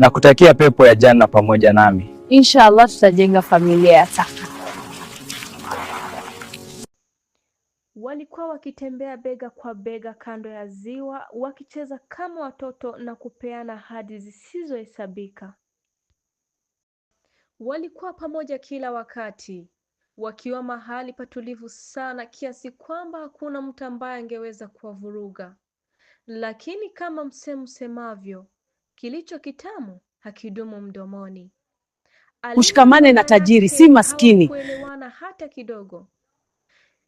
na kutakia pepo ya janna pamoja nami. Inshallah tutajenga familia ya Taka. Walikuwa wakitembea bega kwa bega kando ya ziwa, wakicheza kama watoto na kupeana ahadi zisizohesabika. Walikuwa pamoja kila wakati, wakiwa mahali patulivu sana kiasi kwamba hakuna mtu ambaye angeweza kuwavuruga. Lakini kama msemo usemavyo, kilicho kitamu hakidumu mdomoni. Ushikamane na tajiri, si maskini. Hawakuelewana hata kidogo.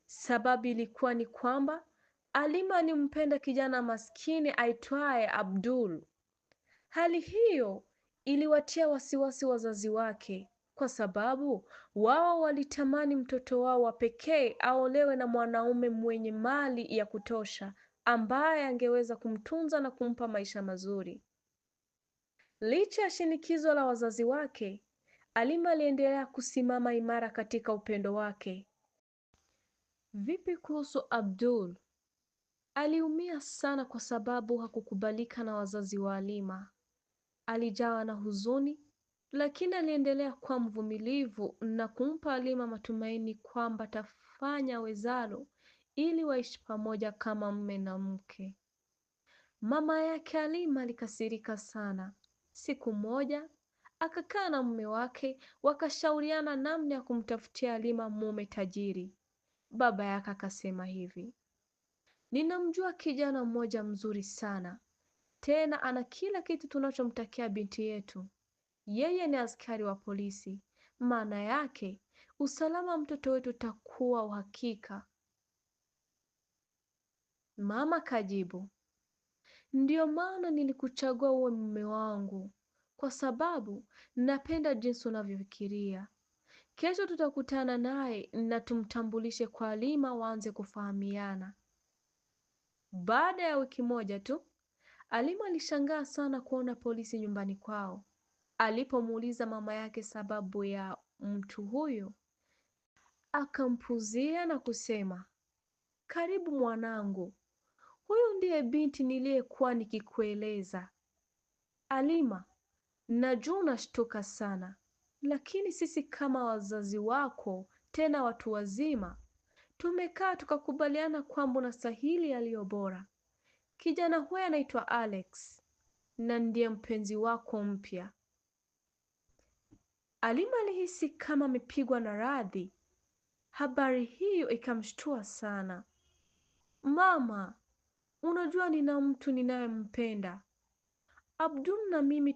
Sababu ilikuwa ni kwamba Alima alimpenda kijana maskini aitwaye Abdul. Hali hiyo iliwatia wasiwasi wazazi wake, kwa sababu wao walitamani mtoto wao wa pekee aolewe na mwanaume mwenye mali ya kutosha ambaye angeweza kumtunza na kumpa maisha mazuri. Licha ya shinikizo la wazazi wake, Alima aliendelea kusimama imara katika upendo wake. Vipi kuhusu Abdul? Aliumia sana kwa sababu hakukubalika na wazazi wa Alima. Alijawa na huzuni, lakini aliendelea kuwa mvumilivu na kumpa Alima matumaini kwamba atafanya awezalo ili waishi pamoja kama mume na mke. Mama yake Alima alikasirika sana. Siku moja akakaa na mume wake, wakashauriana namna ya kumtafutia Alima mume tajiri. Baba yake akasema hivi: ninamjua kijana mmoja mzuri sana, tena ana kila kitu tunachomtakia binti yetu. Yeye ni askari wa polisi, maana yake usalama mtoto wetu utakuwa uhakika. Mama kajibu, ndiyo maana nilikuchagua uwe mume wangu, kwa sababu napenda jinsi unavyofikiria. Kesho tutakutana naye na tumtambulishe kwa Alima waanze kufahamiana. Baada ya wiki moja tu, Alima alishangaa sana kuona polisi nyumbani kwao. Alipomuuliza mama yake sababu ya mtu huyo, akampuzia na kusema, karibu mwanangu, huyu ndiye binti niliyekuwa nikikueleza. Alima, najua unashtuka sana, lakini sisi kama wazazi wako, tena watu wazima, tumekaa tukakubaliana kwamba unastahili yaliyo bora. Kijana huyu anaitwa Alex na ndiye mpenzi wako mpya. Alima alihisi kama amepigwa na radi. Habari hiyo ikamshtua sana. Mama, unajua nina mtu ninayempenda. Abdul na mimi